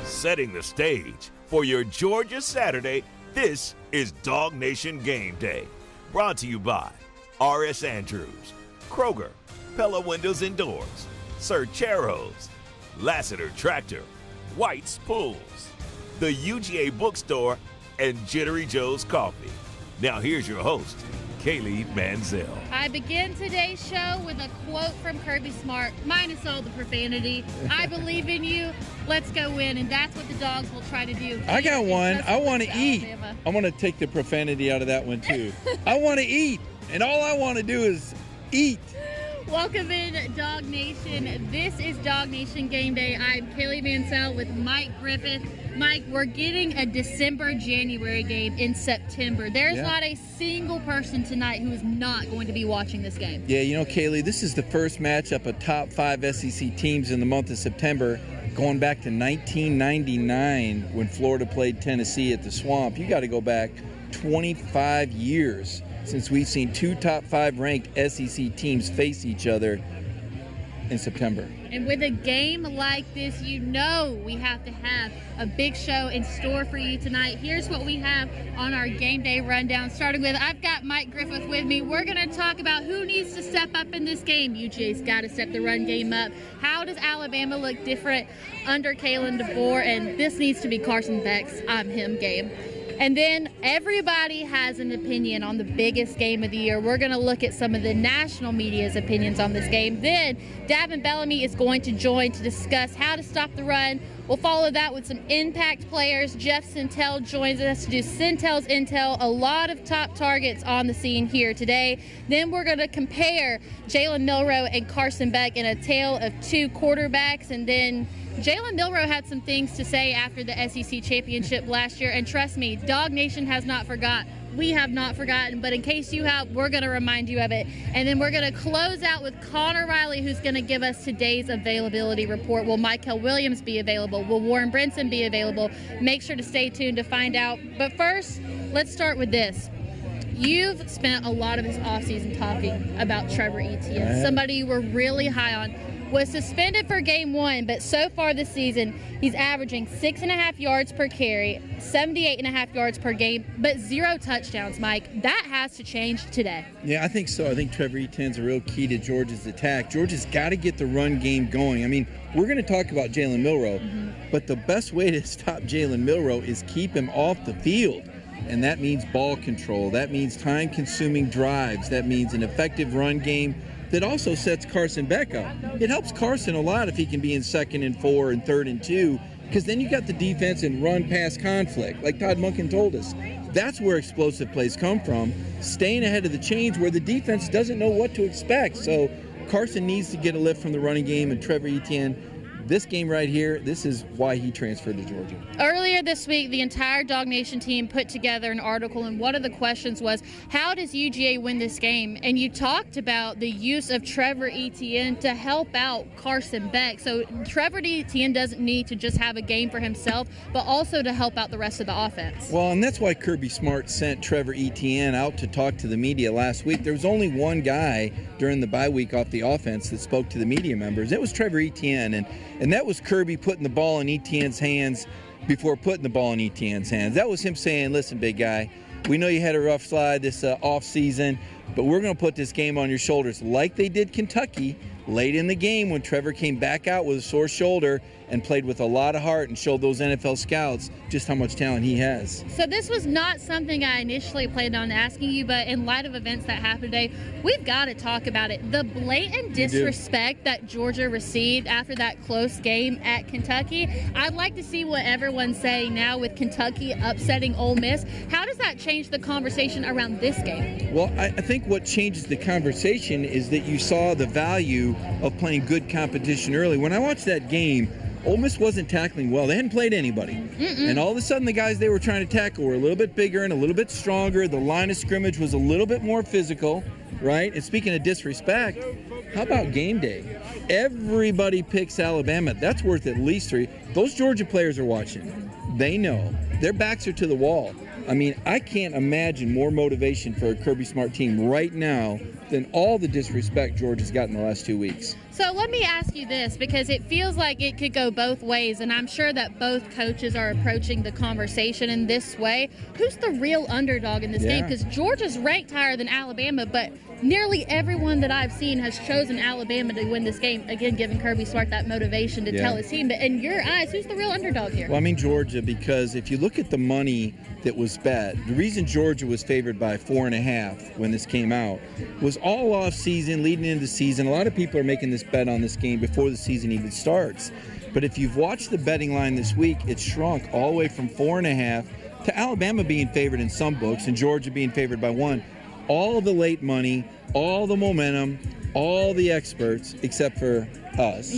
Setting the stage for your Georgia Saturday, this is DawgNation GameDay. Brought to you by R.S. Andrews, Kroger, Pella Windows and Doors, Sir Chero's, Lassiter Tractor, White's Pools, the UGA Bookstore, and Jittery Joe's Coffee. Now here's your host, Kaylee Mansell. I begin today's show with a quote from Kirby Smart, minus all the profanity. I believe in you. Let's go win. And that's what the Dogs will try to do. I got one. I want to eat. Alabama. I want to take the profanity out of that one, too. I want to eat. And all I want to do is eat. Welcome in, Dog Nation. This is DawgNation GameDay. I'm Kaylee Mansell with Mike Griffith. Mike, we're getting a December-January game in September. There's not a single person tonight who is not going to be watching this game. Yeah, you know, Kaylee, this is the first matchup of top 5 SEC teams in the month of September, going back to 1999 when Florida played Tennessee at the Swamp. You got to go back 25 years since we've seen 2 top 5 ranked SEC teams face each other in September. And with a game like this, you know we have to have a big show in store for you tonight. Here's what we have on our game day rundown, starting with, I've got Mike Griffith with me. We're going to talk about who needs to step up in this game. UGA's got to step the run game up. How does Alabama look different under Kalen DeBoer? And this needs to be Carson Beck's I'm him game. And then everybody has an opinion on the biggest game of the year. We're going to look at some of the national media's opinions on this game. Then Davin Bellamy is going to join to discuss how to stop the run. We'll follow that with some impact players. Jeff Sentell joins us to do Sentell's Intel. A lot of top targets on the scene here today. Then we're going to compare Jalen Milroe and Carson Beck in a tale of 2 quarterbacks. And then Jalen Milroe had some things to say after the SEC championship last year, and trust me, Dog Nation has not forgot. We have not forgotten, but in case you have, we're going to remind you of it. And then we're going to close out with Connor Riley, who's going to give us today's availability report. Will Michael Williams be available? Will Warren Brinson be available? Make sure to stay tuned to find out. But first, let's start with this. You've spent a lot of this offseason talking about Trevor Etienne, somebody you were really high on. Was suspended for game 1, but so far this season, he's averaging 6.5 yards per carry, 78.5 yards per game, but 0 touchdowns, Mike. That has to change today. Yeah, I think so. I think Trevor Etienne's a real key to Georgia's attack. Georgia's got to get the run game going. I mean, we're going to talk about Jalen Milroe, but the best way to stop Jalen Milroe is keep him off the field. And that means ball control. That means time-consuming drives. That means an effective run game that also sets Carson Beck up. It helps Carson a lot if he can be in 2nd and 4 and 3rd and 2, because then you got the defense and run-pass conflict, like Todd Monken told us. That's where explosive plays come from, staying ahead of the chains where the defense doesn't know what to expect. So Carson needs to get a lift from the running game, and Trevor Etienne, this game right here, this is why he transferred to Georgia. Earlier this week, the entire Dog Nation team put together an article, and one of the questions was, how does UGA win this game? And you talked about the use of Trevor Etienne to help out Carson Beck. So Trevor Etienne doesn't need to just have a game for himself, but also to help out the rest of the offense. Well, and that's why Kirby Smart sent Trevor Etienne out to talk to the media last week. There was only one guy during the bye week off the offense that spoke to the media members. It was Trevor Etienne, and that was Kirby putting the ball in Etienne's hands before putting the ball in Etienne's hands. That was him saying, listen, big guy, we know you had a rough slide this off season, but we're going to put this game on your shoulders like they did Kentucky late in the game when Trevor came back out with a sore shoulder and played with a lot of heart and showed those NFL scouts just how much talent he has. So this was not something I initially planned on asking you, but in light of events that happened today, we've got to talk about it. The blatant disrespect that Georgia received after that close game at Kentucky, I'd like to see what everyone's saying now with Kentucky upsetting Ole Miss. How does that change the conversation around this game? Well, I think what changes the conversation is that you saw the value of playing good competition early. When I watched that game, Ole Miss wasn't tackling well. They hadn't played anybody. And all of a sudden, the guys they were trying to tackle were a little bit bigger and a little bit stronger. The line of scrimmage was a little bit more physical, right? And speaking of disrespect, how about game day? Everybody picks Alabama. That's worth at least 3. Those Georgia players are watching. They know. Their backs are to the wall. I mean, I can't imagine more motivation for a Kirby Smart team right now than all the disrespect George has gotten the last 2 weeks. So let me ask you this, because it feels like it could go both ways, and I'm sure that both coaches are approaching the conversation in this way. Who's the real underdog in this game? Because Georgia's ranked higher than Alabama, but nearly everyone that I've seen has chosen Alabama to win this game, again, giving Kirby Smart that motivation to tell his team. But in your eyes, who's the real underdog here? Well, I mean Georgia, because if you look at the money that was bet, the reason Georgia was favored by 4.5 when this came out was all off season, leading into the season. A lot of people are making this bet on this game before the season even starts. But if you've watched the betting line this week, it's shrunk all the way from 4.5 to Alabama being favored in some books and Georgia being favored by 1. All the late money, all the momentum, all the experts, except for us,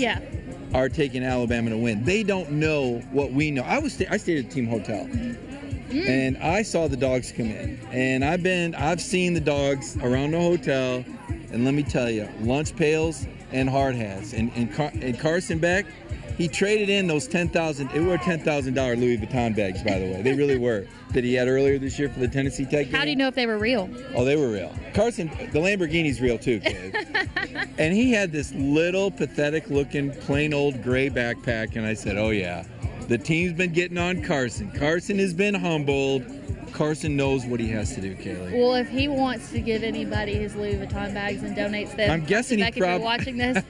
are taking Alabama to win. They don't know what we know. I stayed at the team hotel, and I saw the Dawgs come in. And I've seen the Dawgs around the hotel, and let me tell you, lunch pails and hard hats. And Carson Beck, he traded in those $10,000. It were $10,000 Louis Vuitton bags, by the way. They really were. That he had earlier this year for the Tennessee Tech game. How do you know if they were real? Oh, they were real. Carson, the Lamborghini's real too, kid. And he had this little pathetic-looking, plain old gray backpack, and I said, oh yeah, the team's been getting on Carson. Carson has been humbled. Carson knows what he has to do, Kaylee. Well, if he wants to give anybody his Louis Vuitton bags and donates them, I'm guessing he if you're watching this,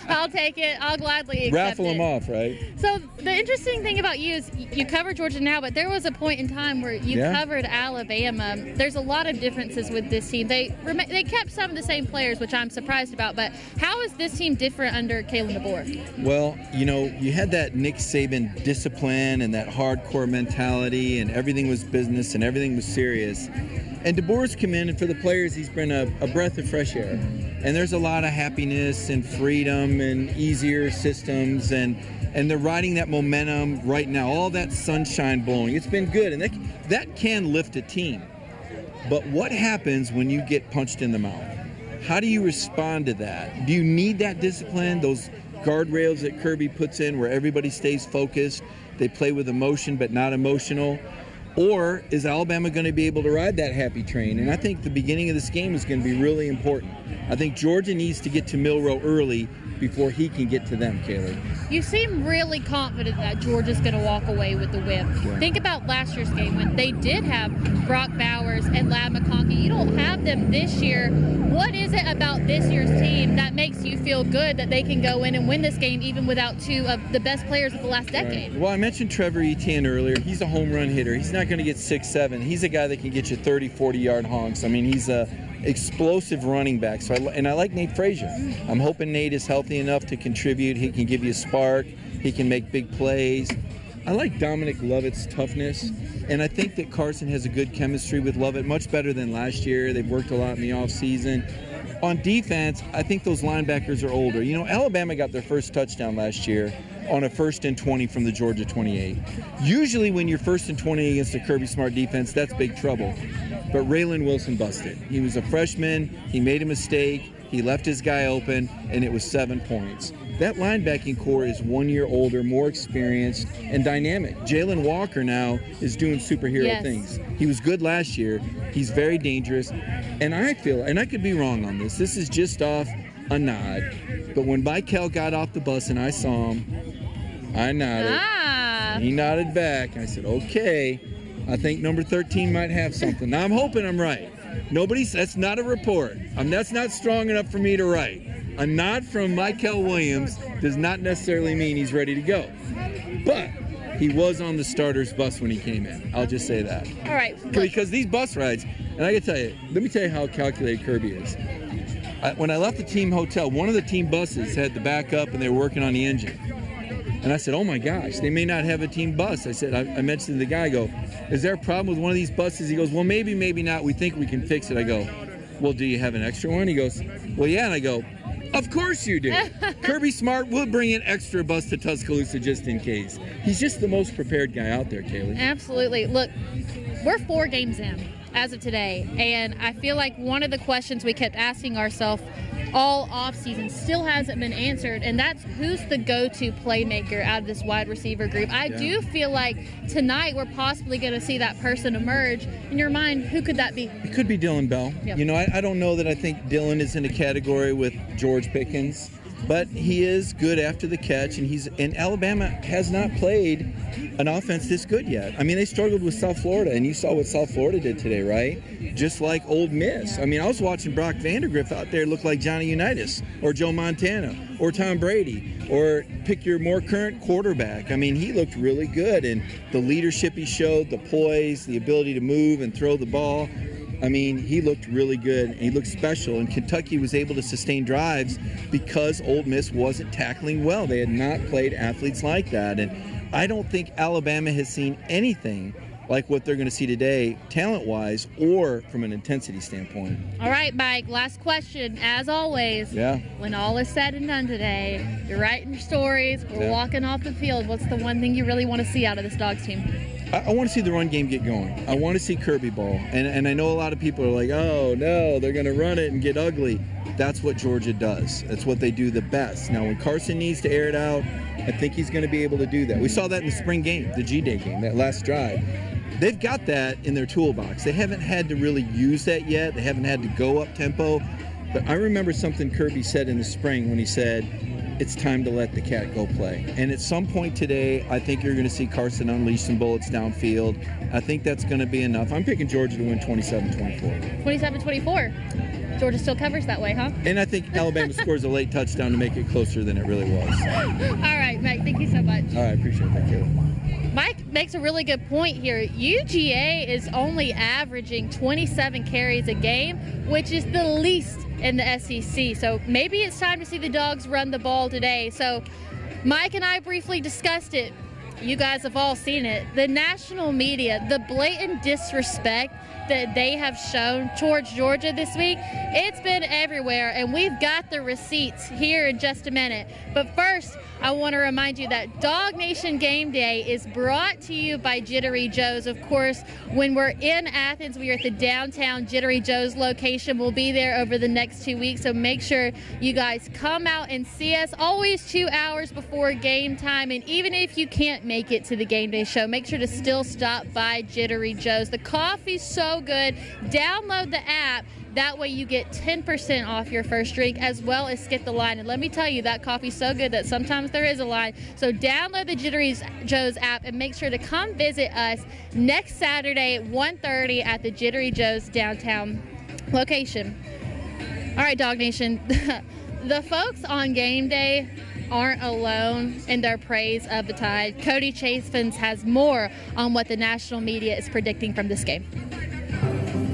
I'll take it. I'll gladly accept raffle them off, right? So the interesting thing about you is you cover Georgia now, but there was a point in time where you covered Alabama. There's a lot of differences with this team. They kept some of the same players, which I'm surprised about. But how is this team different under Kaylee DeBoer? Well, you know, you had that Nick Saban discipline and that hardcore mentality, and everything was business and everything was serious. And DeBoer's come in, and for the players, he's been a breath of fresh air. And there's a lot of happiness and freedom and easier systems, and they're riding that momentum right now, all that sunshine blowing. It's been good, and that can lift a team. But what happens when you get punched in the mouth? How do you respond to that? Do you need that discipline, those guardrails that Kirby puts in where everybody stays focused, they play with emotion but not emotional? Or is Alabama going to be able to ride that happy train? And I think the beginning of this game is going to be really important. I think Georgia needs to get to Milroe early before he can get to them, Kaylee. You seem really confident that Georgia's going to walk away with the win. Yeah. Think about last year's game when they did have Brock Bowers and Lab McConkey. You don't have them this year. What is it about this year's team that makes you feel good that they can go in and win this game even without two of the best players of the last decade? Right. Well, I mentioned Trevor Etienne earlier. He's a home run hitter. He's not going to get 6'7". He's a guy that can get you 30, 40-yard honks. I mean, he's a explosive running back. So I like Nate Frazier. I'm hoping Nate is healthy enough to contribute. He can give you a spark. He can make big plays. I like Dominic Lovett's toughness, and I think that Carson has a good chemistry with Lovett, much better than last year. They've worked a lot in the offseason. On defense, I think those linebackers are older. You know, Alabama got their first touchdown last year on a 1st and 20 from the Georgia 28. Usually when you're 1st and 20 against a Kirby Smart defense, that's big trouble. But Raylan Wilson busted. He was a freshman. He made a mistake. He left his guy open, and it was 7 points. That linebacking core is 1 year older, more experienced, and dynamic. Jalen Walker now is doing superhero things. He was good last year. He's very dangerous. And I feel, and I could be wrong on this is just off a nod, but when Michael got off the bus and I saw him, I nodded. He nodded back. And I said, okay, I think number 13 might have something. Now, I'm hoping I'm right. That's not a report. That's not strong enough for me to write. A nod from Michael Williams does not necessarily mean he's ready to go. But he was on the starter's bus when he came in. I'll just say that. All right. Because these bus rides, and I can tell you, let me tell you how calculated Kirby is. When I left the team hotel, one of the team buses had the backup and they were working on the engine. And I said, oh my gosh, they may not have a team bus. I said, I mentioned to the guy, I go, is there a problem with one of these buses? He goes, well, maybe, maybe not. We think we can fix it. I go, well, do you have an extra one? He goes, well, yeah. And I go, of course you do. Kirby Smart will bring an extra bus to Tuscaloosa just in case. He's just the most prepared guy out there, Kaylee. Absolutely. Look, we're 4 games in. as of today. And I feel like one of the questions we kept asking ourselves all offseason still hasn't been answered, and that's who's the go-to playmaker out of this wide receiver group. I do feel like tonight we're possibly going to see that person emerge. In your mind, who could that be? It could be Dylan Bell. Yep. You know, I don't know that I think Dylan is in a category with George Pickens, but he is good after the catch, and Alabama has not played an offense this good yet. I mean, they struggled with South Florida, and you saw what South Florida did today, right? Just like Ole Miss. I mean, I was watching Brock Vandagriff out there look like Johnny Unitas or Joe Montana or Tom Brady, or pick your more current quarterback. I mean, he looked really good, and the leadership he showed, the poise, the ability to move and throw the ball. I mean, he looked really good, and he looked special, and Kentucky was able to sustain drives because Ole Miss wasn't tackling well. They had not played athletes like that, and I don't think Alabama has seen anything like what they're going to see today, talent-wise or from an intensity standpoint. All right, Mike, last question. As always, when all is said and done today, you're writing your stories, we're walking off the field, what's the one thing you really want to see out of this Dogs team? I want to see the run game get going. I want to see Kirby ball. And I know a lot of people are like, oh, no, they're going to run it and get ugly. That's what Georgia does. That's what they do the best. Now, when Carson needs to air it out, I think he's going to be able to do that. We saw that in the spring game, the G-Day game, that last drive. They've got that in their toolbox. They haven't had to really use that yet. They haven't had to go up tempo. But I remember something Kirby said in the spring when he said, it's time to let the cat go play. And at some point today, I think you're going to see Carson unleash some bullets downfield. I think that's going to be enough. I'm picking Georgia to win 27-24. 27-24. Georgia still covers that way, huh? And I think Alabama scores a late touchdown to make it closer than it really was. All right, Mike, thank you so much. All right, appreciate that, Kaylee. Mike makes a really good point here. UGA is only averaging 27 carries a game, which is the least in the SEC. So maybe it's time to see the Dogs run the ball today. So Mike and I briefly discussed it. You guys have all seen it. The national media, the blatant disrespect that they have shown towards Georgia this week, it's been everywhere, and we've got the receipts here in just a minute. But first, I want to remind you that DawgNation GameDay is brought to you by Jittery Joe's. Of course, when we're in Athens, we are at the downtown Jittery Joe's location. We'll be there over the next 2 weeks, so make sure you guys come out and see us, always 2 hours before game time. And even if you can't make it to the game day show, make sure to still stop by Jittery Joe's. The coffee's so good. Download the app. That way you get 10% off your first drink, as well as skip the line. And let me tell you, that coffee's so good that sometimes there is a line. So download the Jittery Joe's app and make sure to come visit us next Saturday at 1:30 at the Jittery Joe's downtown location. All right, Dog Nation. The folks on game day aren't alone in their praise of the Tide. Cody Chafins has more on what the national media is predicting from this game.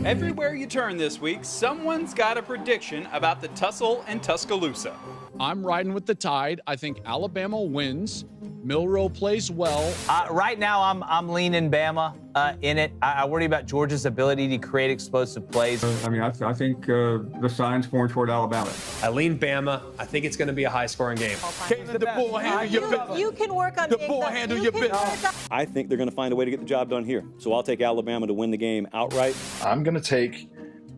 Everywhere you turn this week, someone's got a prediction about the tussle in Tuscaloosa. I'm riding with the Tide. I think Alabama wins. Milroe plays well. Right now, I'm leaning Bama in it. I worry about Georgia's ability to create explosive plays. I think the sign's pointing toward Alabama. I lean Bama. I think it's going to be a high-scoring game. You can work on the ball handle your business. I think they're going to find a way to get the job done here. So I'll take Alabama to win the game outright. I'm going to take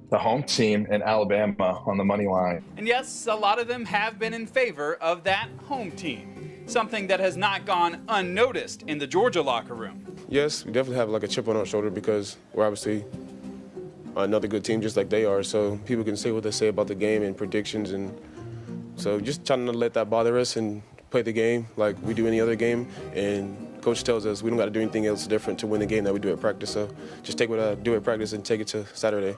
the home team in Alabama on the money line. And yes, a lot of them have been in favor of that home team, something that has not gone unnoticed in the Georgia locker room. Yes, we definitely have like a chip on our shoulder because we're obviously another good team just like they are, so people can say what they say about the game and predictions, and so just trying not to let that bother us and play the game like we do any other game. And coach tells us we don't got to do anything else different to win the game that we do at practice, so just take what I do at practice and take it to Saturday.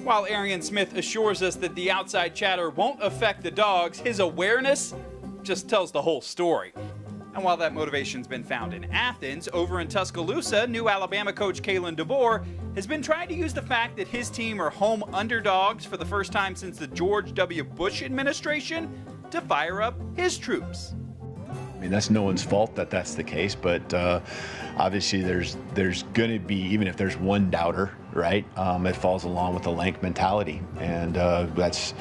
While Arian Smith assures us that the outside chatter won't affect the Dogs, his awareness just tells the whole story. And while that motivation's been found in Athens, over in Tuscaloosa, new Alabama coach Kalen DeBoer has been trying to use the fact that his team are home underdogs for the first time since the George W. Bush administration to fire up his troops. I mean, that's no one's fault that that's the case, but obviously there's going to be, even if there's one doubter, right, it falls along with the Lank mentality. And that's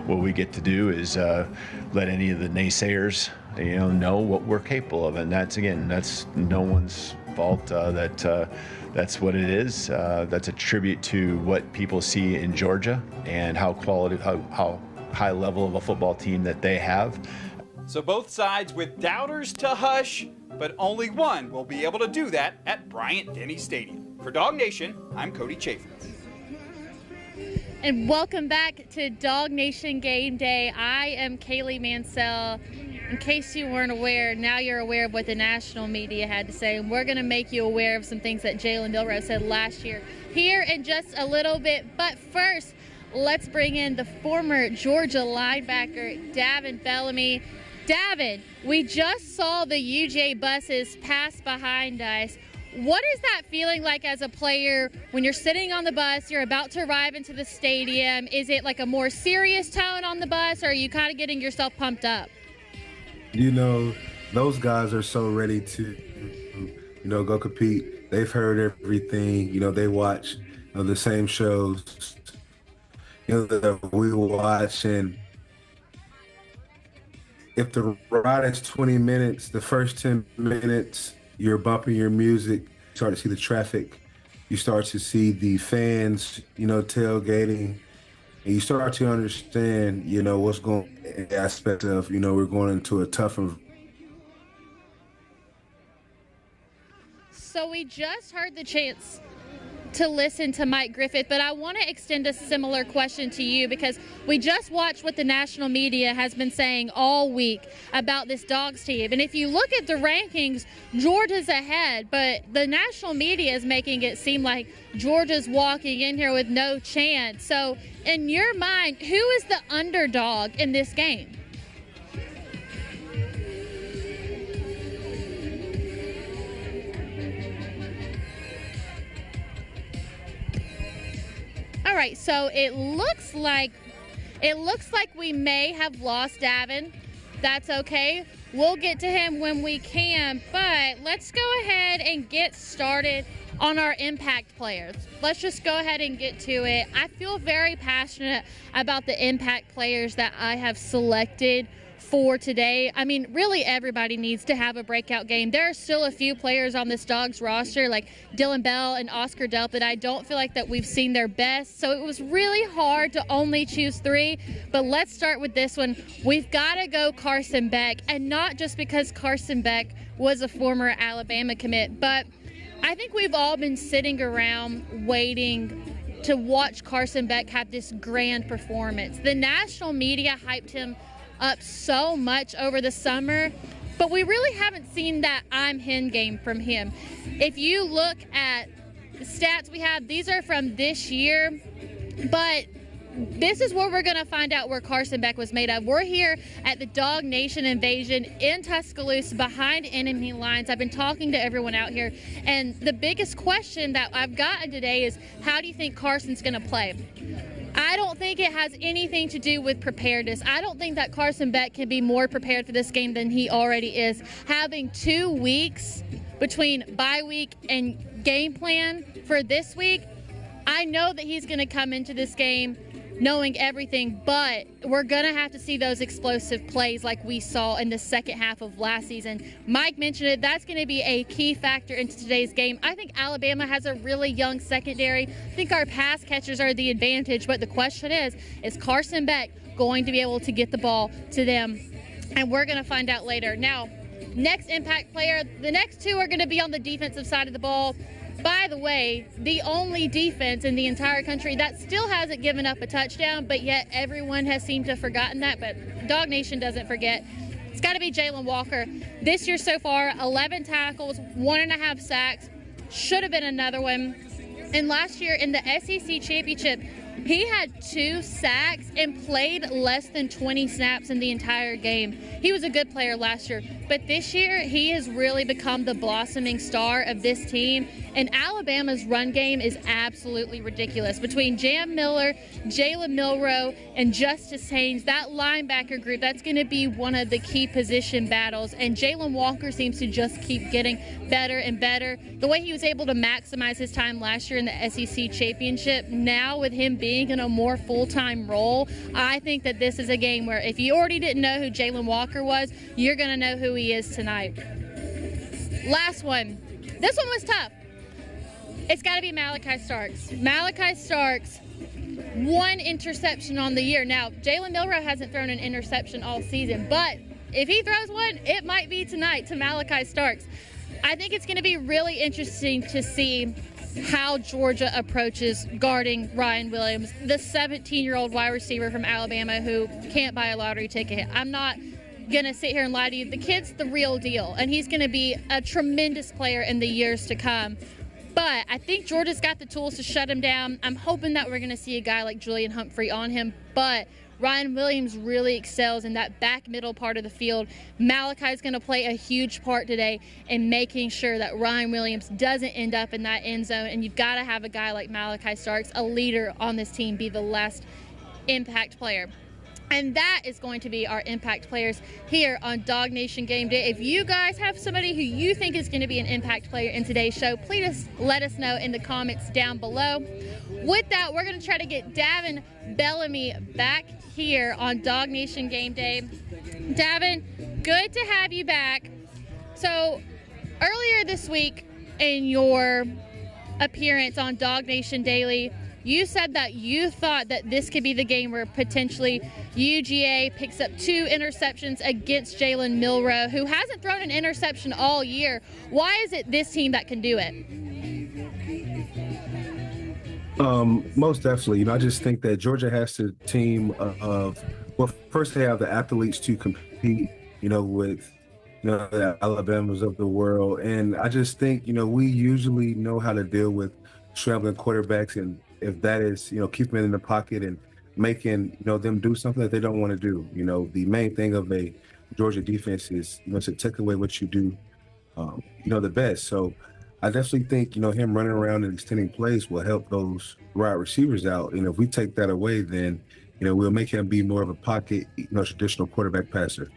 what we get to do is let any of the naysayers, know what we're capable of. And that's no one's fault that that's what it is. That's a tribute to what people see in Georgia and how high level of a football team that they have. So both sides with doubters to hush, but only one will be able to do that at Bryant-Denny Stadium. For DawgNation, I'm Cody Chaffin. And welcome back to DawgNation Game Day. I am Kaylee Mansell. In case you weren't aware, now you're aware of what the national media had to say. And we're going to make you aware of some things that Jalen Milroe said last year here in just a little bit. But first, let's bring in the former Georgia linebacker, Davin Bellamy. Davin, we just saw the UJ buses pass behind us. What is that feeling like as a player when you're sitting on the bus, you're about to arrive into the stadium? Is it like a more serious tone on the bus, or are you kind of getting yourself pumped up? You know, those guys are so ready to, go compete. They've heard everything. They watch the same shows, that we watch. And if the ride is 20 minutes, the first 10 minutes, you're bumping your music, you start to see the traffic, you start to see the fans, tailgating, and you start to understand, what's going on in the aspect of, we're going into a tough environment. So we just heard the chance to listen to Mike Griffith, but I want to extend a similar question to you because we just watched what the national media has been saying all week about this Dawgs team. And if you look at the rankings, Georgia's ahead, but the national media is making it seem like Georgia's walking in here with no chance. So in your mind, who is the underdog in this game? All right, so it looks like we may have lost Davin. That's okay. We'll get to him when we can, but let's go ahead and get started on our impact players. Let's just go ahead and get to it. I feel very passionate about the impact players that I have selected for today. I mean, really everybody needs to have a breakout game. There are still a few players on this Dawgs roster like Dylan Bell and Oscar Delp that I don't feel like that we've seen their best. So it was really hard to only choose 3, but let's start with this one. We've got to go Carson Beck, and not just because Carson Beck was a former Alabama commit, but I think we've all been sitting around waiting to watch Carson Beck have this grand performance. The national media hyped him up so much over the summer, but we really haven't seen that I'm him game from him. If you look at the stats we have, these are from this year, but this is where we're going to find out where Carson Beck was made of. We're here at the DawgNation Invasion in Tuscaloosa behind enemy lines. I've been talking to everyone out here, and the biggest question that I've gotten today is, how do you think Carson's going to play? I don't think it has anything to do with preparedness. I don't think that Carson Beck can be more prepared for this game than he already is. Having 2 weeks between bye week and game plan for this week, I know that he's going to come into this game knowing everything, but we're going to have to see those explosive plays like we saw in the second half of last season. Mike mentioned it. That's going to be a key factor into today's game. I think Alabama has a really young secondary. I think our pass catchers are the advantage, but the question is Carson Beck going to be able to get the ball to them? And we're going to find out later. Now, next impact player, the next 2 are going to be on the defensive side of the ball. By the way, the only defense in the entire country that still hasn't given up a touchdown, but yet everyone has seemed to have forgotten that, but DawgNation doesn't forget. It's got to be Jalen Walker. This year so far, 11 tackles, 1.5 sacks, should have been another one. And last year in the SEC championship, he had 2 sacks and played less than 20 snaps in the entire game. He was a good player last year, but this year he has really become the blossoming star of this team. And Alabama's run game is absolutely ridiculous. Between Jam Miller, Jalen Milroe, and Justice Haynes, that linebacker group, that's going to be one of the key position battles. And Jalen Walker seems to just keep getting better and better. The way he was able to maximize his time last year in the SEC championship, now with him being in a more full-time role, I think that this is a game where if you already didn't know who Jalen Walker was, you're going to know who he is tonight. Last one. This one was tough. It's got to be Malachi Starks. Malachi Starks, 1 interception on the year. Now, Jalen Milroe hasn't thrown an interception all season, but if he throws one, it might be tonight to Malachi Starks. I think it's going to be really interesting to see how Georgia approaches guarding Ryan Williams, the 17-year-old wide receiver from Alabama who can't buy a lottery ticket. I'm not going to sit here and lie to you. The kid's the real deal, and he's going to be a tremendous player in the years to come. But I think Georgia's got the tools to shut him down. I'm hoping that we're going to see a guy like Julian Humphrey on him, but Ryan Williams really excels in that back middle part of the field. Malachi's going to play a huge part today in making sure that Ryan Williams doesn't end up in that end zone, and you've got to have a guy like Malachi Starks, a leader on this team, be the last impact player. And that is going to be our impact players here on DawgNation Game Day. If you guys have somebody who you think is going to be an impact player in today's show, please let us know in the comments down below. With that, we're going to try to get Davin Bellamy back here on DawgNation Game Day. Davin, good to have you back. So earlier this week in your appearance on DawgNation Daily, you said that you thought that this could be the game where potentially UGA picks up 2 interceptions against Jalen Milroe, who hasn't thrown an interception all year. Why is it this team that can do it? Most definitely. I just think that Georgia has a team of, well, first they have the athletes to compete, with, the Alabamas of the world. And I just think, we usually know how to deal with scrambling quarterbacks, and if that is, keeping them in the pocket and making, them do something that they don't want to do. The main thing of a Georgia defense is, to take away what you do, the best. So I definitely think, him running around and extending plays will help those wide receivers out. And if we take that away, then, we'll make him be more of a pocket, traditional quarterback passer.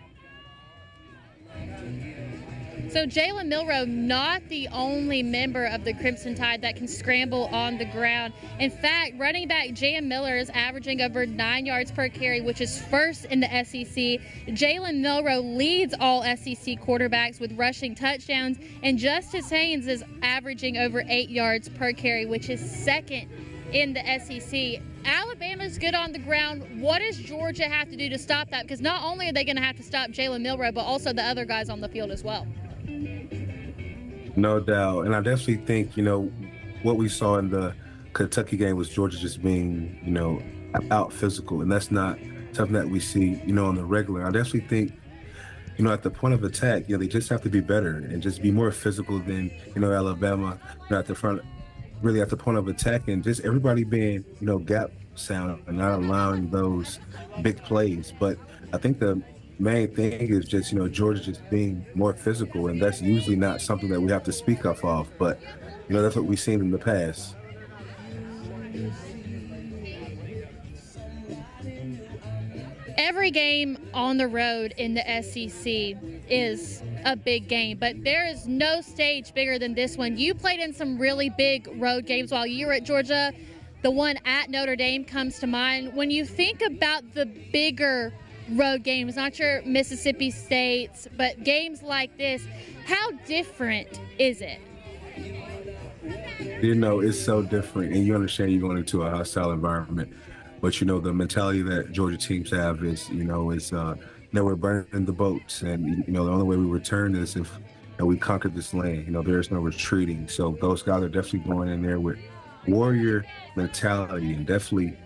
So Jalen Milroe, not the only member of the Crimson Tide that can scramble on the ground. In fact, running back Jam Miller is averaging over 9 yards per carry, which is first in the SEC. Jalen Milroe leads all SEC quarterbacks with rushing touchdowns, and Justice Haynes is averaging over 8 yards per carry, which is second in the SEC. Alabama's good on the ground. What does Georgia have to do to stop that? Because not only are they going to have to stop Jalen Milroe, but also the other guys on the field as well. No doubt. And I definitely think, what we saw in the Kentucky game was Georgia just being, out physical. And that's not something that we see, on the regular. I definitely think, at the point of attack, they just have to be better and just be more physical than, Alabama, at the front, really at the point of attack, and just everybody being, gap sound and not allowing those big plays. But I think the main thing is just, Georgia just being more physical, and that's usually not something that we have to speak up of, but, that's what we've seen in the past. Every game on the road in the SEC is a big game, but there is no stage bigger than this one. You played in some really big road games while you were at Georgia. The one at Notre Dame comes to mind. When you think about the bigger road games, not your Mississippi States, but games like this, how different is it? It's so different, and you understand you're going into a hostile environment. But, the mentality that Georgia teams have is, we're burning the boats. And, the only way we return is if we conquer this land. There's no retreating. So those guys are definitely going in there with warrior mentality and definitely,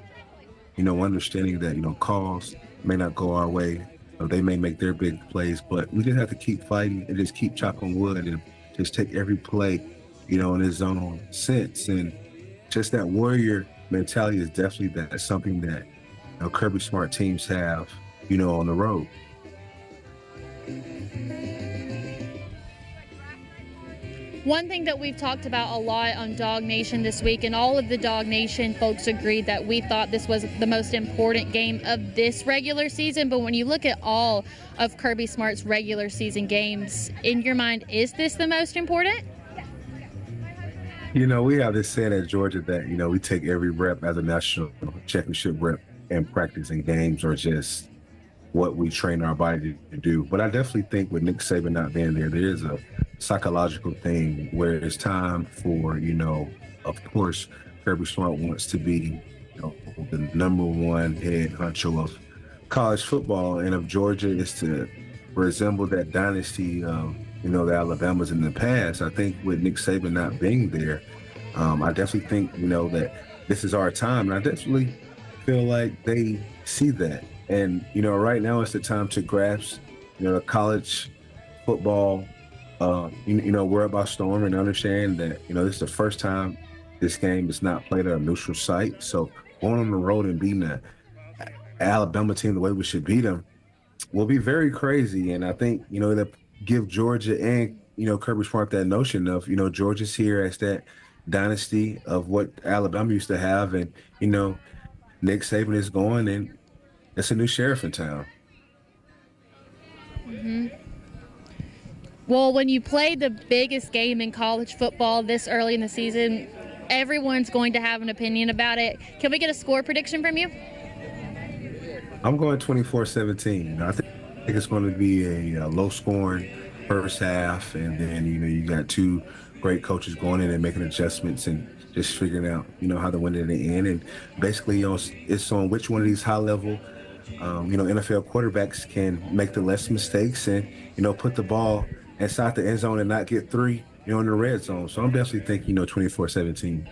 understanding that, calls may not go our way. They may make their big plays, but we just have to keep fighting and just keep chopping wood and just take every play, in his own sense. And just that warrior mentality is definitely something that Kirby Smart teams have, on the road. One thing that we've talked about a lot on DawgNation this week, and all of the DawgNation folks agreed that we thought this was the most important game of this regular season. But when you look at all of Kirby Smart's regular season games, in your mind, is this the most important? We have this saying at Georgia that, we take every rep as a national championship rep, and practice and games are just what we train our body to do. But I definitely think with Nick Saban not being there, there is a psychological thing where it's time for, of course, Kirby Smart wants to be, the number one head honcho of college football, and if Georgia is to resemble that dynasty of, the Alabamas in the past, I think with Nick Saban not being there, I definitely think, that this is our time. And I definitely feel like they see that. And, right now it's the time to grasp, the college football, worry about storm and understand that, this is the first time this game is not played at a neutral site. So going on the road and beating the Alabama team the way we should beat them will be very crazy. And I think, to give Georgia and, Kirby Smart that notion of, Georgia's here as that dynasty of what Alabama used to have. And, Nick Saban is going, and it's a new sheriff in town. Mm-hmm. Well, when you play the biggest game in college football this early in the season, everyone's going to have an opinion about it. Can we get a score prediction from you? I'm going 24-17. I think it's going to be a low-scoring first half, and then, you got two great coaches going in and making adjustments and just figuring out, how to win it in the end. And basically, it's on which one of these high-level, NFL quarterbacks can make the less mistakes and, put the ball inside the end zone and not get three, in the red zone. So I'm definitely thinking, 24-17.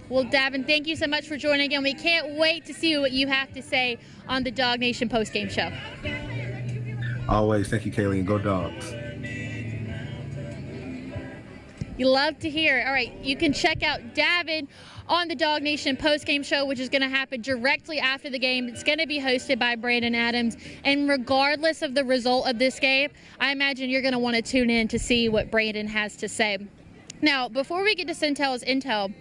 Well, Davin, thank you so much for joining again. We can't wait to see what you have to say on the Dawg Nation postgame show. Always. Thank you, Kaylee, and go Dogs. You love to hear it. All right, you can check out Davin on the Dawg Nation postgame show, which is going to happen directly after the game. It's going to be hosted by Brandon Adams. And regardless of the result of this game, I imagine you're going to want to tune in to see what Brandon has to say. Now, before we get to Centel's Intel,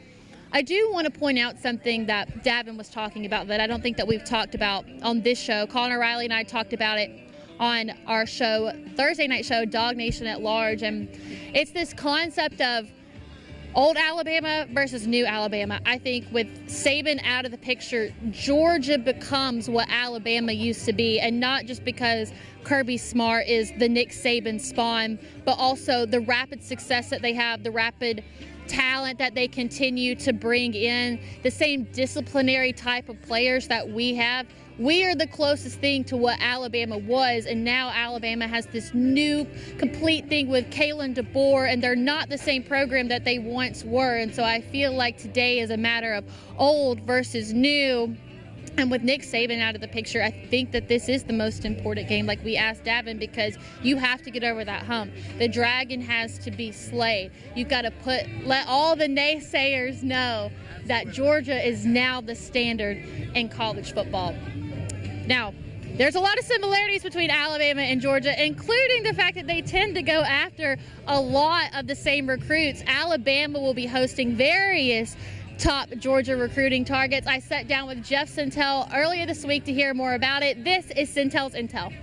I do want to point out something that Davin was talking about that I don't think that we've talked about on this show. Connor Riley and I talked about it on our show, Thursday night show, Dawg Nation at Large. And it's this concept of old Alabama versus new Alabama. I think with Saban out of the picture, Georgia becomes what Alabama used to be, and not just because Kirby Smart is the Nick Saban spawn, but also the rapid success that they have, the rapid talent that they continue to bring in, the same disciplinary type of players that we have. We are the closest thing to what Alabama was, and now Alabama has this new complete thing with Kalen DeBoer, and they're not the same program that they once were. And so I feel like today is a matter of old versus new. And with Nick Saban out of the picture, I think that this is the most important game, like we asked Davin, because you have to get over that hump. The dragon has to be slayed. You've got to let all the naysayers know that Georgia is now the standard in college football. Now, there's a lot of similarities between Alabama and Georgia, including the fact that they tend to go after a lot of the same recruits. Alabama will be hosting various top Georgia recruiting targets. I sat down with Jeff Centel earlier this week to hear more about it. This is Centel's Intel.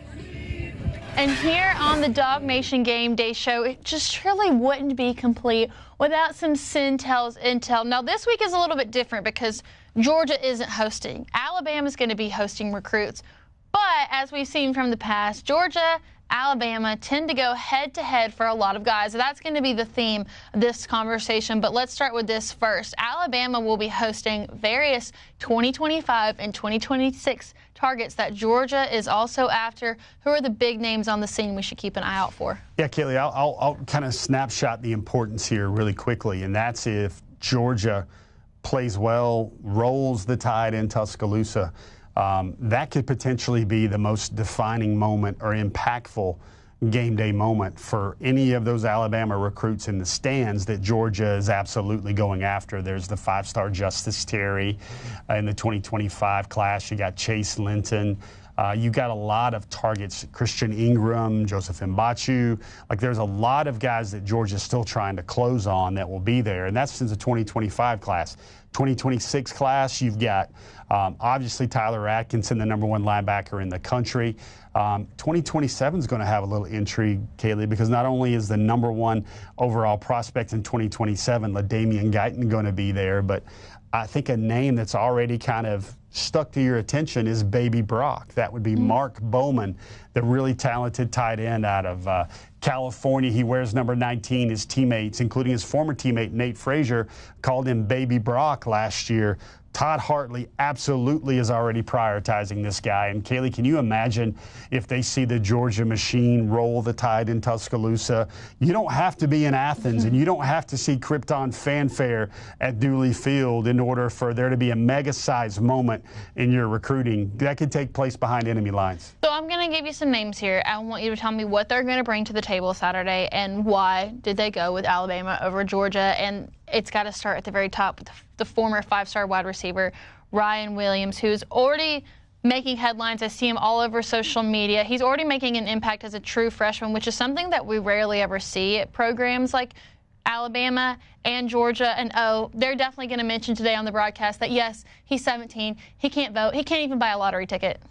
And here on the Dawg Nation Game Day show, it just really wouldn't be complete without some Centel's Intel. Now, this week is a little bit different because Georgia isn't hosting. Alabama's going to be hosting recruits. But as we've seen from the past, Georgia, Alabama tend to go head-to-head for a lot of guys. That's going to be the theme of this conversation. But let's start with this first. Alabama will be hosting various 2025 and 2026 targets that Georgia is also after. Who are the big names on the scene we should keep an eye out for? Yeah, Kaylee, I'll kind of snapshot the importance here really quickly, and that's if Georgia plays well, rolls the Tide in Tuscaloosa. That could potentially be the most defining moment or impactful game day moment for any of those Alabama recruits in the stands that Georgia is absolutely going after. There's the five-star Justice Terry in the 2025 class. You got Chase Linton. You got a lot of targets, Christian Ingram, Joseph Mbachu. Like, there's a lot of guys that Georgia's still trying to close on that will be there, and that's since the 2025 class. 2026 class, you've got obviously Tyler Atkinson, the #1 linebacker in the country. 2027 is going to have a little intrigue, Kaylee, because not only is the #1 overall prospect in 2027, LaDamian Guyton, going to be there, but I think a name that's already kind of stuck to your attention is Baby Brock. That would be Mark Bowman, the really talented tight end out of California. He wears number 19. His teammates, including his former teammate Nate Frazier, called him Baby Brock last year. Todd Hartley absolutely is already prioritizing this guy. And Kaylee, can you imagine if they see the Georgia machine roll the Tide in Tuscaloosa? You don't have to be in Athens, and you don't have to see Krypton fanfare at Dooley Field in order for there to be a mega-sized moment in your recruiting. That could take place behind enemy lines. So I'm going to give you some names here. I want you to tell me what they're going to bring to the table Saturday and why did they go with Alabama over Georgia. And it's got to start at the very top with the former 5-star wide receiver, Ryan Williams, who's already making headlines. I see him all over social media. He's already making an impact as a true freshman, which is something that we rarely ever see at programs like Alabama and Georgia. And they're definitely going to mention today on the broadcast that, yes, he's 17. He can't vote. He can't even buy a lottery ticket.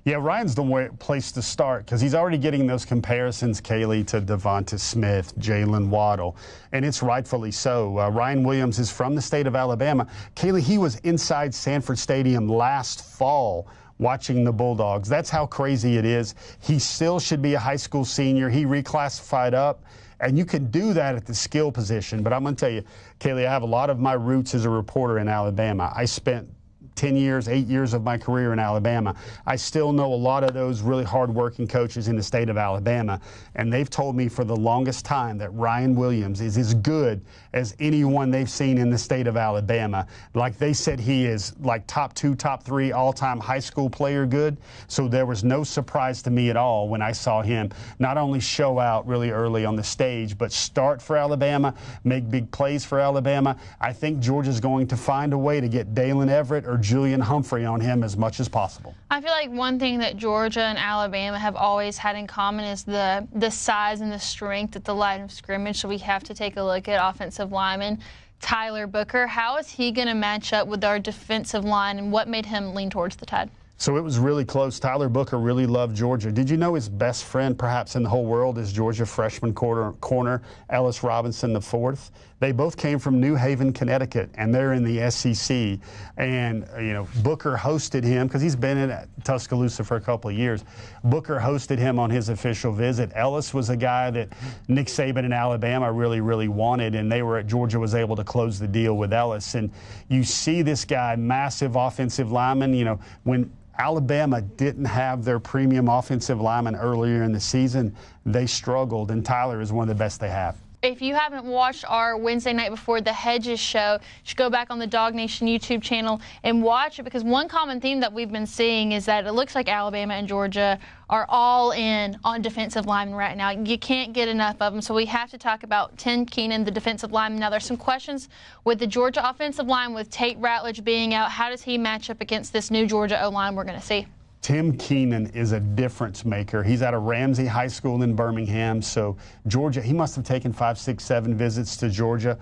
Yeah, Ryan's the place to start because he's already getting those comparisons, Kaylee, to Devonta Smith, Jalen Waddle, and it's rightfully so. Ryan Williams is from the state of Alabama. Kaylee, he was inside Sanford Stadium last fall watching the Bulldogs. That's how crazy it is. He still should be a high school senior. He reclassified up. And you can do that at the skill position. But I'm going to tell you, Kaylee, I have a lot of my roots as a reporter in Alabama. I spent 10 years, 8 years of my career in Alabama. I still know a lot of those really hard-working coaches in the state of Alabama, and they've told me for the longest time that Ryan Williams is as good as anyone they've seen in the state of Alabama. Like they said, he is like top 2, top 3 all-time high school player good. So there was no surprise to me at all when I saw him not only show out really early on the stage, but start for Alabama, make big plays for Alabama. I think Georgia's going to find a way to get Dalen Everett or Julian Humphrey on him as much as possible. I feel like one thing that Georgia and Alabama have always had in common is the size and the strength at the line of scrimmage. So we have to take a look at offensive lineman Tyler Booker. How is he going to match up with our defensive line, and what made him lean towards the Tide? So it was really close. Tyler Booker really loved Georgia. Did you know his best friend, perhaps in the whole world, is Georgia freshman corner Ellis Robinson IV? They both came from New Haven, Connecticut, and they're in the SEC. And, you know, Booker hosted him because he's been in Tuscaloosa for a couple of years. Booker hosted him on his official visit. Ellis was a guy that Nick Saban in Alabama really, really wanted, and Georgia was able to close the deal with Ellis. And you see this guy, massive offensive lineman, you know, when Alabama didn't have their premium offensive lineman earlier in the season, they struggled, and Tyler is one of the best they have. If you haven't watched our Wednesday night before the Hedges show, you should go back on the DawgNation YouTube channel and watch it, because one common theme that we've been seeing is that it looks like Alabama and Georgia are all in on defensive linemen right now. You can't get enough of them, so we have to talk about Tim Keenan, the defensive lineman. Now, there's some questions with the Georgia offensive line with Tate Ratledge being out. How does he match up against this new Georgia O-line we're going to see? Tim Keenan is a difference maker. He's out of Ramsey High School in Birmingham. So Georgia, he must have taken 5, 6, 7 visits to Georgia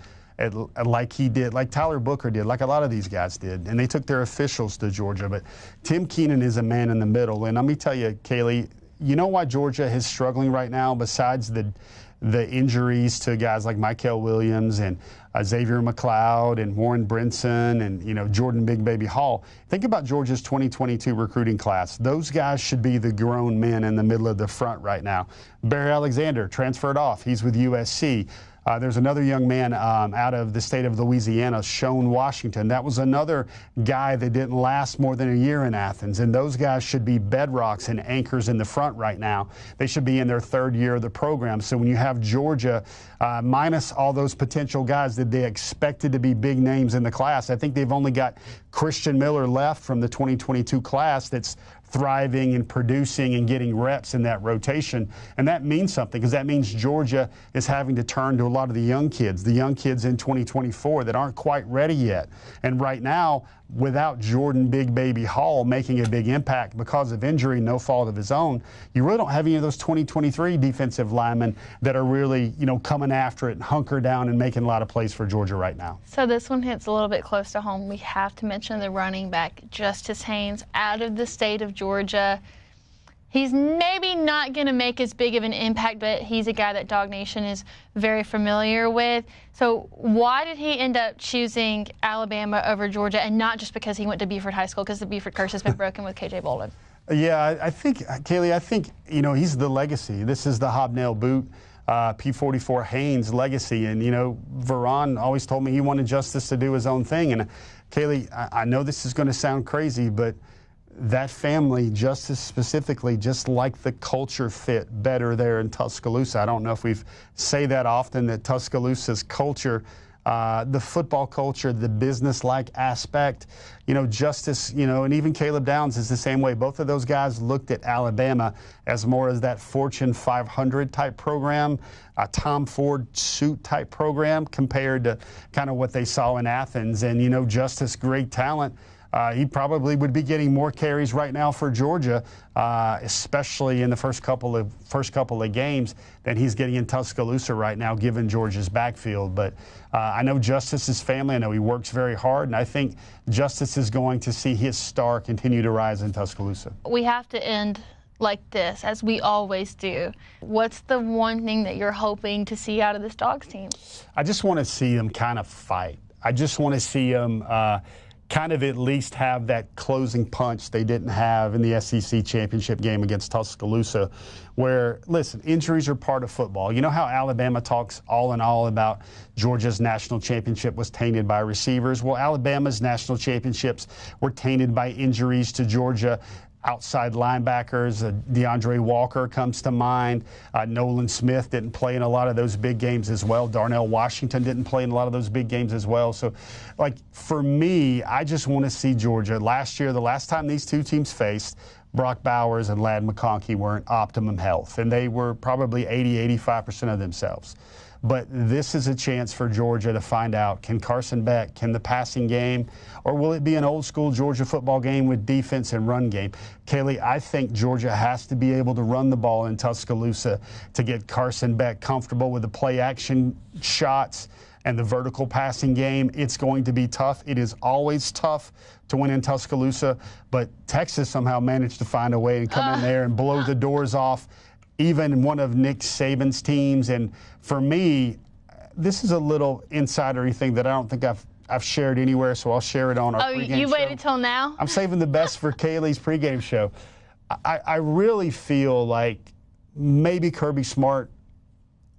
like he did, like Tyler Booker did, like a lot of these guys did. And they took their officials to Georgia. But Tim Keenan is a man in the middle. And let me tell you, Kaylee, you know why Georgia is struggling right now besides the injuries to guys like Michael Williams and Xavier McLeod and Warren Brinson and, you know, Jordan Big Baby Hall. Think about Georgia's 2022 recruiting class. Those guys should be the grown men in the middle of the front right now. Barry Alexander transferred off. He's with USC. There's another young man out of the state of Louisiana, Shone Washington. That was another guy that didn't last more than a year in Athens. And those guys should be bedrocks and anchors in the front right now. They should be in their 3rd year of the program. So when you have Georgia minus all those potential guys that they expected to be big names in the class, I think they've only got Christian Miller left from the 2022 class that's thriving and producing and getting reps in that rotation. And that means something, because that means Georgia is having to turn to a lot of the young kids in 2024 that aren't quite ready yet. And right now, without Jordan Big Baby Hall making a big impact because of injury, no fault of his own, you really don't have any of those 2023 defensive linemen that are really, you know, coming after it and hunker down and making a lot of plays for Georgia right now. So this one hits a little bit close to home. We have to mention the running back, Justice Haynes, out of the state of Georgia. He's maybe not going to make as big of an impact, but he's a guy that DawgNation is very familiar with. So why did he end up choosing Alabama over Georgia, and not just because he went to Beaufort High School, because the Beaufort curse has been broken with KJ Bolden? Yeah, I think, Kaylee, you know, he's the legacy. This is the hobnail boot, P44 Haynes legacy. And, you know, Veron always told me he wanted Justice to do his own thing. And, Kaylee, I know this is going to sound crazy, but that family, Justice specifically, just like the culture fit better there in Tuscaloosa. I don't know if we say that often, that Tuscaloosa's culture, the football culture, the business-like aspect, you know, Justice, you know, and even Caleb Downs is the same way. Both of those guys looked at Alabama as more as that Fortune 500 type program, a Tom Ford suit type program, compared to kind of what they saw in Athens. And, you know, Justice, great talent. He probably would be getting more carries right now for Georgia, especially in the first couple of games, than he's getting in Tuscaloosa right now, given Georgia's backfield. But I know Justice's family. I know he works very hard, and I think Justice is going to see his star continue to rise in Tuscaloosa. We have to end like this, as we always do. What's the one thing that you're hoping to see out of this Dawgs team? I just want to see them kind of fight. I just want to see them kind of at least have that closing punch they didn't have in the SEC championship game against Tuscaloosa, where, listen, injuries are part of football. You know how Alabama talks all in all about Georgia's national championship was tainted by receivers? Well, Alabama's national championships were tainted by injuries to Georgia. Outside linebackers, DeAndre Walker comes to mind. Nolan Smith didn't play in a lot of those big games as well. Darnell Washington didn't play in a lot of those big games as well. So, like, for me, I just want to see Georgia. Last year, the last time these two teams faced, Brock Bowers and Ladd McConkey were in optimum health, and they were probably 80-85% of themselves. But this is a chance for Georgia to find out, can Carson Beck, can the passing game, or will it be an old-school Georgia football game with defense and run game? Kaylee, I think Georgia has to be able to run the ball in Tuscaloosa to get Carson Beck comfortable with the play-action shots and the vertical passing game. It's going to be tough. It is always tough to win in Tuscaloosa, but Texas somehow managed to find a way and come in there and blow the doors off even one of Nick Saban's teams. And for me, this is a little insidery thing that I don't think I've shared anywhere, so I'll share it on our pregame show. Oh, you waited till now? I'm saving the best for Kaylee's pregame show. I really feel like maybe Kirby Smart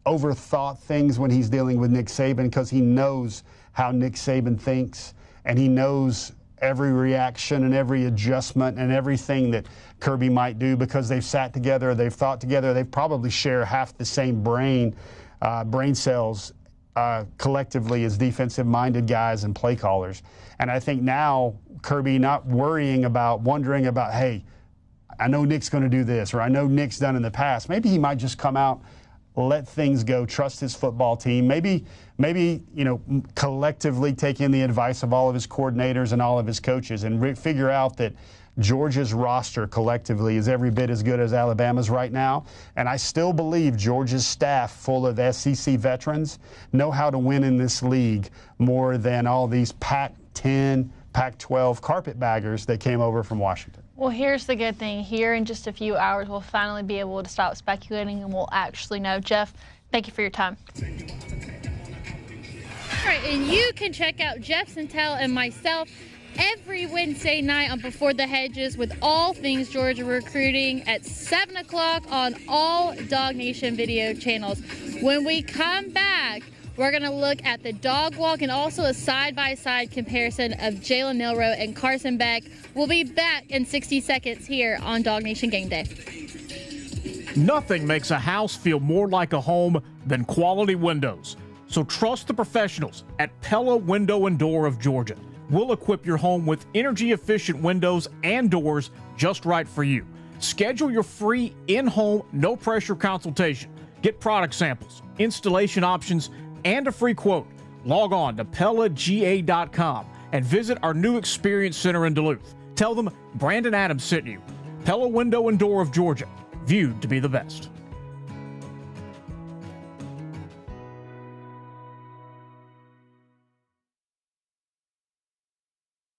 overthought things when he's dealing with Nick Saban, because he knows how Nick Saban thinks, and he knows every reaction and every adjustment and everything that Kirby might do, because they've sat together, they've thought together, they probably share half the same brain cells collectively as defensive-minded guys and play callers. And I think now Kirby not wondering about, hey, I know Nick's going to do this, or I know Nick's done in the past. Maybe he might just come out, let things go, trust his football team. Maybe, you know, collectively take in the advice of all of his coordinators and all of his coaches and figure out that Georgia's roster collectively is every bit as good as Alabama's right now. And I still believe Georgia's staff, full of SEC veterans, know how to win in this league more than all these Pac-10, Pac-12 carpetbaggers that came over from Washington. Well, here's the good thing. Here in just a few hours, we'll finally be able to stop speculating, and we'll actually know. Jeff, thank you for your time. All right, and you can check out Jeff Santel and myself every Wednesday night on Before the Hedges with all things Georgia recruiting at 7 o'clock on all DawgNation video channels. When we come back, we're going to look at the dog walk and also a side-by-side comparison of Jalen Milroe and Carson Beck. We'll be back in 60 seconds here on DawgNation Game Day. Nothing makes a house feel more like a home than quality windows. So trust the professionals at Pella Window and Door of Georgia. We'll equip your home with energy-efficient windows and doors just right for you. Schedule your free in-home, no-pressure consultation. Get product samples, installation options, and a free quote. Log on to PellaGA.com and visit our new Experience Center in Duluth. Tell them Brandon Adams sent you. Pella Window and Door of Georgia, viewed to be the best.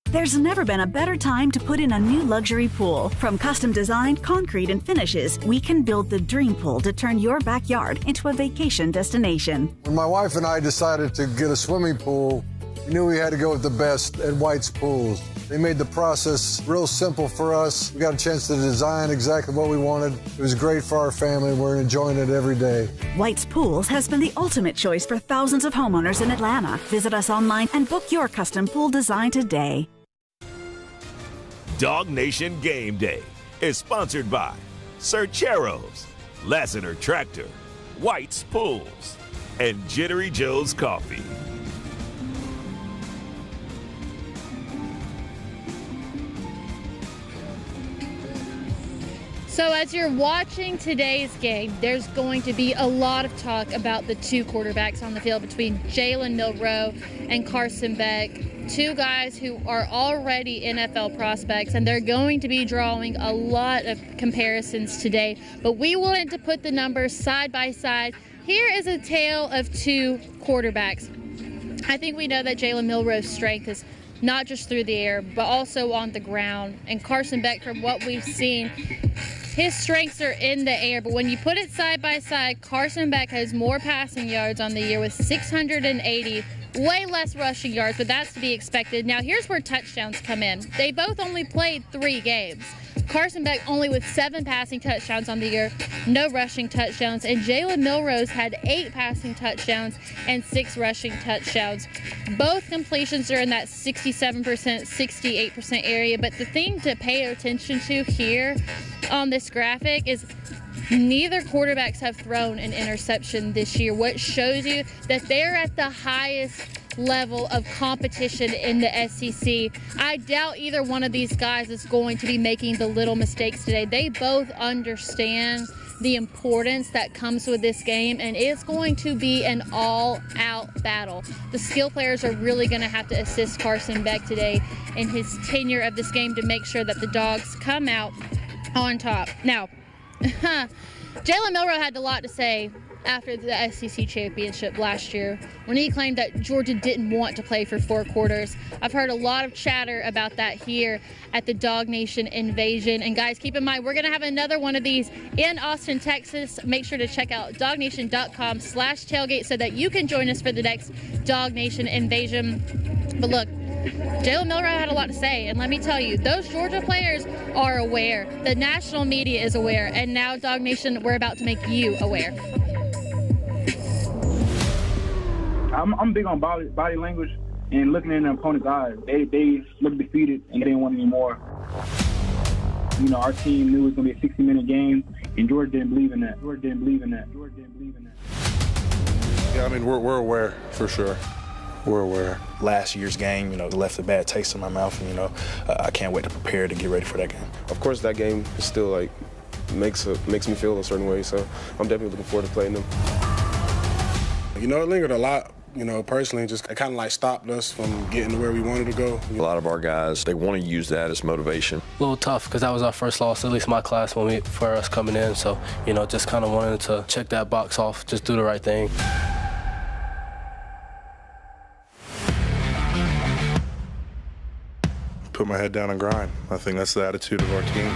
There's never been a better time to put in a new luxury pool. From custom designed concrete and finishes, we can build the dream pool to turn your backyard into a vacation destination. When my wife and I decided to get a swimming pool, we knew we had to go with the best at White's Pools. They made the process real simple for us. We got a chance to design exactly what we wanted. It was great for our family. We're enjoying it every day. White's Pools has been the ultimate choice for thousands of homeowners in Atlanta. Visit us online and book your custom pool design today. DawgNation GameDay is sponsored by Cercheros, Lassiter Tractor, White's Pools, and Jittery Joe's Coffee. So as you're watching today's game, there's going to be a lot of talk about the two quarterbacks on the field between Jalen Milroe and Carson Beck, two guys who are already NFL prospects, and they're going to be drawing a lot of comparisons today. But we wanted to put the numbers side by side. Here is a tale of two quarterbacks. I think we know that Jalen Milroe's strength is not just through the air, but also on the ground. And Carson Beck, from what we've seen, his strengths are in the air, but when you put it side by side, Carson Beck has more passing yards on the year with 680, way less rushing yards, but that's to be expected. Now, here's where touchdowns come in. They both only played 3 games. Carson Beck only with 7 passing touchdowns on the year, no rushing touchdowns, and Jalen Milroe had 8 passing touchdowns and 6 rushing touchdowns. Both completions are in that 67%, 68% area, but the thing to pay attention to here on this graphic is neither quarterbacks have thrown an interception this year, which shows you that they're at the highest level of competition in the SEC. I doubt either one of these guys is going to be making the little mistakes today. They both understand the importance that comes with this game, and it's going to be an all-out battle. The skill players are really going to have to assist Carson Beck today in his tenure of this game to make sure that the Dogs come out on top. Now, Jalen Milroe had a lot to say after the SEC championship last year when he claimed that Georgia didn't want to play for 4 quarters. I've heard a lot of chatter about that here at the DawgNation Invasion. And guys, keep in mind, we're going to have another one of these in Austin, Texas. Make sure to check out DawgNation.com/tailgate so that you can join us for the next DawgNation Invasion. But look, Jalen Milroe had a lot to say, and let me tell you, those Georgia players are aware. The national media is aware, and now DawgNation, we're about to make you aware. I'm big on body language and looking in the opponent's eyes. They look defeated and they didn't want any more. You know, our team knew it was going to be a 60-minute game, and Georgia didn't believe in that. Yeah, I mean, we're aware for sure. We're aware. Last year's game, left a bad taste in my mouth, and I can't wait to prepare to get ready for that game. Of course, that game is still makes me feel a certain way, so I'm definitely looking forward to playing them. It lingered a lot. Personally, just kind of stopped us from getting to where we wanted to go. A lot of our guys, they want to use that as motivation. A little tough because that was our first loss, at least my class, for us coming in. So, just kind of wanted to check that box off, just do the right thing. Put my head down and grind. I think that's the attitude of our team.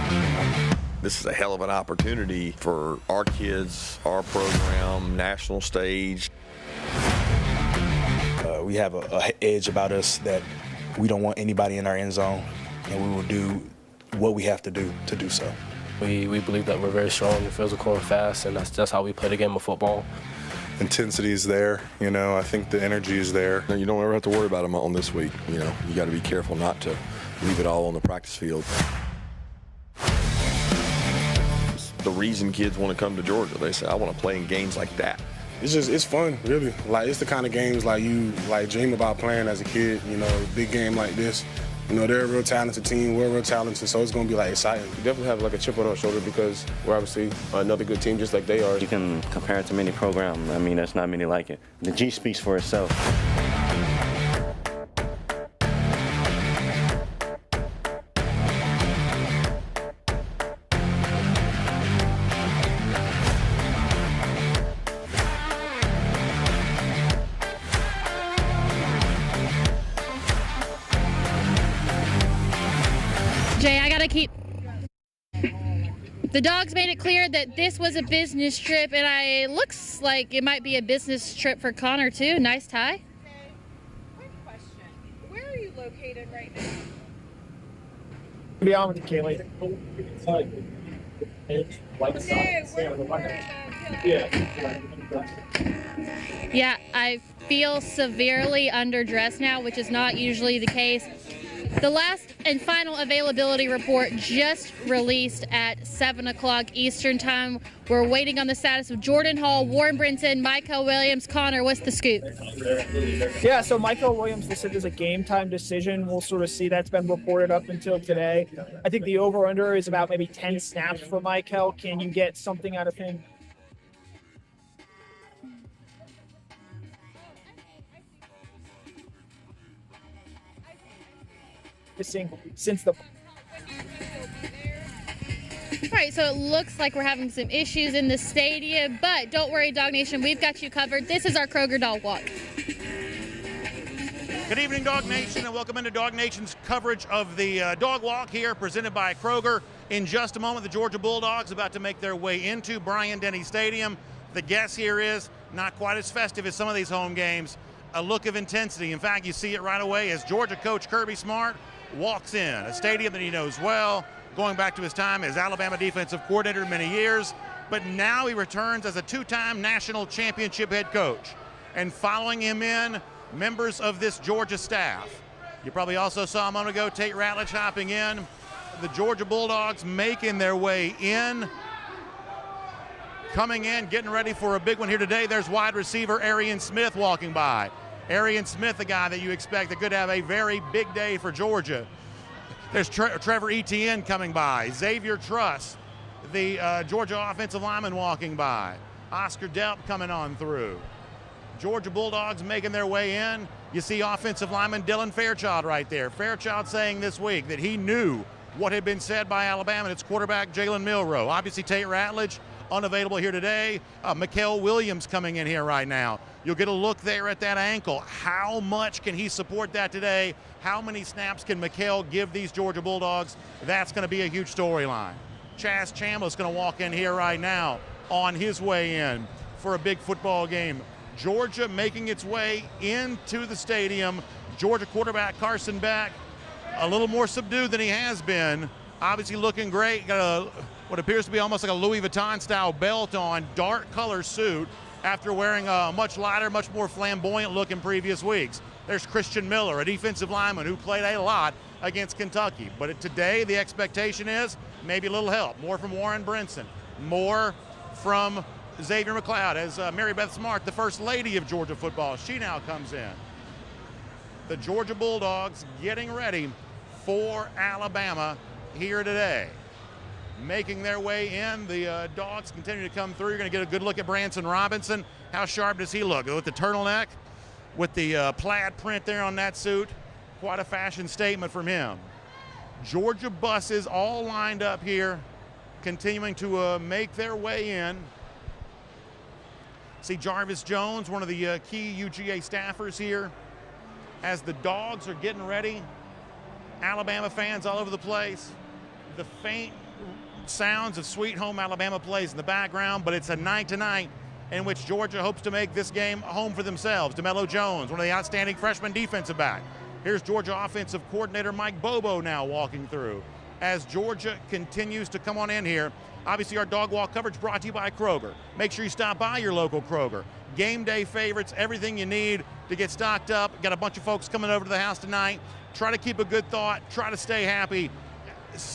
This is a hell of an opportunity for our kids, our program, national stage. We have an edge about us that we don't want anybody in our end zone, and we will do what we have to do so. We believe that we're very strong and physical and fast, and that's how we play the game of football. Intensity is there, I think the energy is there. You don't ever have to worry about them on this week. You got to be careful not to leave it all on the practice field. It's the reason kids want to come to Georgia. They say, I want to play in games like that. It's fun, really. It's the kind of games you dream about playing as a kid, a big game like this. They're a real talented team, we're real talented, so it's going to be exciting. We definitely have a chip on our shoulder because we're obviously another good team just like they are. You can compare it to many programs. I mean, there's not many like it. The G speaks for itself. Gonna keep. The Dogs made it clear that this was a business trip, and it looks like it might be a business trip for Connor too. Nice tie. Quick question. Where are you located right now? To be honest with you, Kaylee. Yeah, I feel severely underdressed now, which is not usually the case. The last and final availability report just released at 7 o'clock Eastern time. We're waiting on the status of Jordan Hall, Warren Brinson, Michael Williams. Connor, what's the scoop? Yeah, so Michael Williams listed as a game time decision. We'll sort of see. That's been reported up until today. I think the over-under is about maybe 10 snaps for Michael. Can you get something out of him? Since the All right, so it looks like we're having some issues in the stadium, but don't worry, Dog Nation, we've got you covered. This is our Kroger Dog Walk. Good evening, Dog Nation, and welcome into Dog Nation's coverage of the Dog Walk here, presented by Kroger. In just a moment, the Georgia Bulldogs about to make their way into Bryant-Denny Stadium. The guess here is not quite as festive as some of these home games. A look of intensity. In fact, you see it right away as Georgia coach Kirby Smart walks in, a stadium that he knows well, going back to his time as Alabama defensive coordinator many years, but now he returns as a two-time national championship head coach. And following him in, members of this Georgia staff. You probably also saw a moment ago Tate Ratledge hopping in. The Georgia Bulldogs making their way in. Coming in, getting ready for a big one here today. There's wide receiver Arian Smith walking by. Arian Smith, the guy that you expect that could have a very big day for Georgia. There's Trevor Etienne coming by. Xavier Truss, the Georgia offensive lineman, walking by. Oscar Delp coming on through. Georgia Bulldogs making their way in. You see offensive lineman Dylan Fairchild right there. Fairchild saying this week that he knew what had been said by Alabama and its quarterback Jalen Milroe. Obviously Tate Ratledge unavailable here today. Mikel Williams coming in here right now. You'll get a look there at that ankle. How much can he support that today? How many snaps can Mikel give these Georgia Bulldogs? That's going to be a huge storyline. Chaz Chambliss going to walk in here right now on his way in for a big football game. Georgia making its way into the stadium. Georgia quarterback Carson Beck, a little more subdued than he has been. Obviously looking great. Got what appears to be almost like a Louis Vuitton style belt on, dark color suit, after wearing a much lighter, much more flamboyant look in previous weeks. There's Christian Miller, a defensive lineman who played a lot against Kentucky. But today the expectation is maybe a little help. More from Warren Brinson, more from Xavier McLeod, as Mary Beth Smart, the first lady of Georgia football, she now comes in. The Georgia Bulldogs getting ready for Alabama here today. Making their way in, the Dogs continue to come through. You're going to get a good look at Branson Robinson. How sharp does he look? With the turtleneck, with the plaid print there on that suit. Quite a fashion statement from him. Georgia buses all lined up here, continuing to make their way in. See Jarvis Jones, one of the key UGA staffers here. As the Dogs are getting ready, Alabama fans all over the place. The faint sounds of Sweet Home Alabama plays in the background, but it's a night tonight in which Georgia hopes to make this game a home for themselves. DeMello Jones, one of the outstanding freshman defensive back. Here's Georgia offensive coordinator Mike Bobo now walking through as Georgia continues to come on in here. Obviously, our Dog Walk coverage brought to you by Kroger. Make sure you stop by your local Kroger. Game day favorites, everything you need to get stocked up. Got a bunch of folks coming over to the house tonight. Try to keep a good thought. Try to stay happy.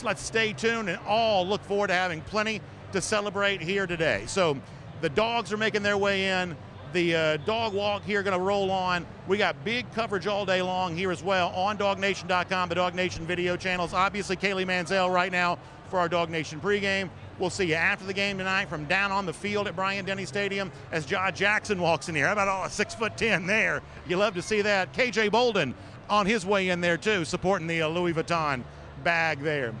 Let's stay tuned and all look forward to having plenty to celebrate here today. So the Dogs are making their way in. The Dog Walk here going to roll on. We got big coverage all day long here as well on DawgNation.com, the Dog Nation video channels. Obviously, Kaylee Mansell right now for our Dog Nation pregame. We'll see you after the game tonight from down on the field at Bryant-Denny Stadium as John Jackson walks in here. How about all 6'10" there? You love to see that. KJ Bolden on his way in there too, supporting the Louis Vuitton bag there.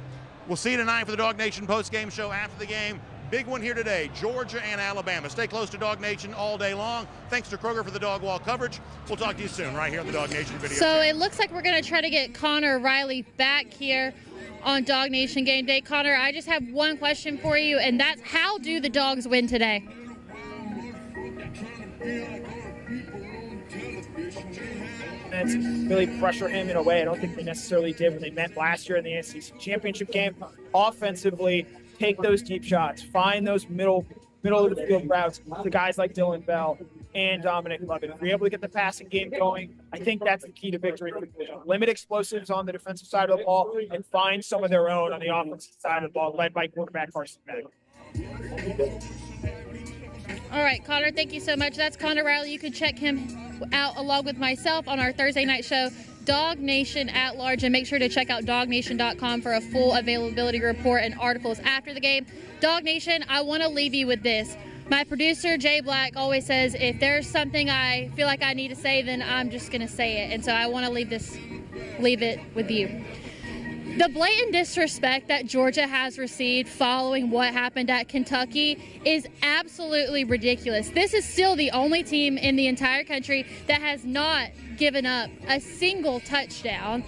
We'll see you tonight for the Dog Nation post-game show after the game. big one here today, Georgia and Alabama. Stay close to Dog Nation all day long. Thanks to Kroger for the Dog Wall coverage. We'll talk to you soon right here on the Dog Nation video. So it looks like we're going to try to get Connor Riley back here on Dog Nation Game Day. Connor, I just have one question for you, and that's how do the Dogs win today? That's really pressure him in a way I don't think they necessarily did when they met last year in the NCC championship game. Offensively, take those deep shots, find those middle of the field routes to guys like Dylan Bell and Dominic Lovett. If you're able to get the passing game going, I think that's the key to victory for the division. Limit explosives on the defensive side of the ball and find some of their own on the offensive side of the ball, led by quarterback Carson Beck. All right, Connor, thank you so much. That's Connor Riley. You can check him out along with myself on our Thursday night show, Dog Nation at Large, and make sure to check out DawgNation.com for a full availability report and articles after the game. Dog Nation, I want to leave you with this. My producer, Jay Black, always says, if there's something I feel like I need to say, then I'm just going to say it. And so I want to leave it with you. The blatant disrespect that Georgia has received following what happened at Kentucky is absolutely ridiculous. This is still the only team in the entire country that has not given up a single touchdown.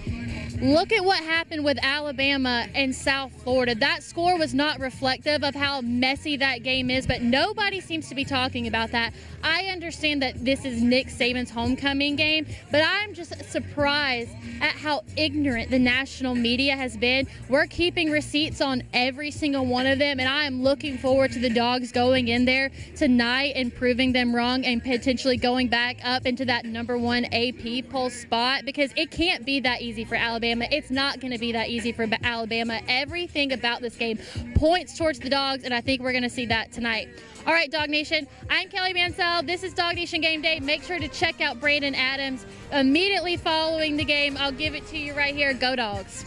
Look at what happened with Alabama and South Florida. That score was not reflective of how messy that game is, but nobody seems to be talking about that. I understand that this is Nick Saban's homecoming game, but I'm just surprised at how ignorant the national media has been. We're keeping receipts on every single one of them, and I am looking forward to the Dogs going in there tonight and proving them wrong and potentially going back up into that #1 AP poll spot, because it can't be that easy for Alabama. It's not going to be that easy for Alabama. Everything about this game points towards the Dogs, and I think we're going to see that tonight. All right, Dog Nation, I'm Kaylee Mansell. This is Dog Nation Game Day. Make sure to check out Brandon Adams immediately following the game. I'll give it to you right here. Go Dogs.